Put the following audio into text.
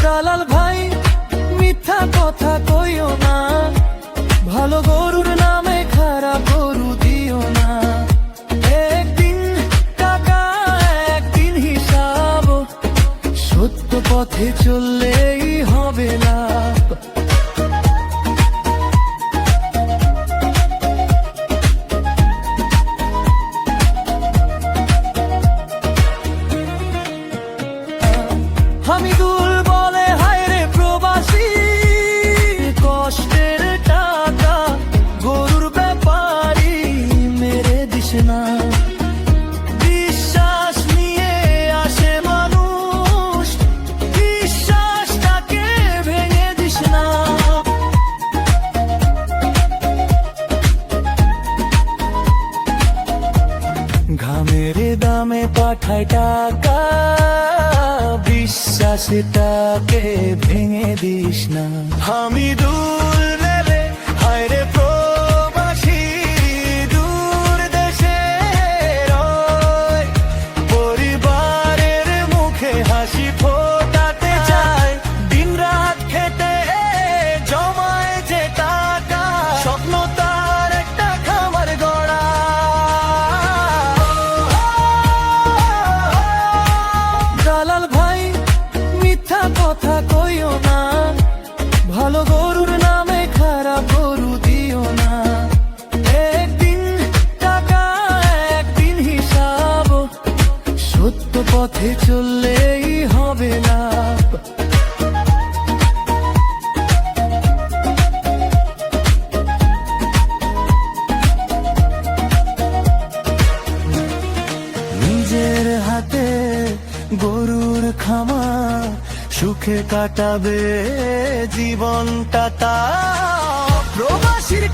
দালাল ভাই মিথ্যা কথা কইও না, ভালো গরুর নামে খারাপ গরু দিও না। একদিন টাকা একদিন হিসাব, সত্য পথে চললেই হবে লাভ। হামিদুল বলে হায় রে প্রবাসী, কষ্টের টাকা গরুর ব্যাপারী মেরে দিস না। বিশ্বাস নিয়ে আসে মানুষ, বিশ্বাসটাকে ভেঙে দিস না। ঘামের দামে পাঠায় টাকা, বিশ্বাসটাকে ভেঙে দিস না। হামিদুল রে হায় রে প্রবাসী, দূর দেশে রয়, পরিবারের মুখে হাসি ফোটাতে চায়। দিন রাত খেটে জমায় যে টাকা, স্বপ্ন তার একটা খামার গড়া। দালাল ভাই মিথ্যা কথা কইও না, ভালো গরুর নামে খারাপ গরু দিও না। একদিন টাকা একদিন হিসাব, সত্য পথে চললেই হবে লাভ। নিজের হাতে গরুর খামার, সুখে কাটাবে জীবনটা তার। প্রবাসীর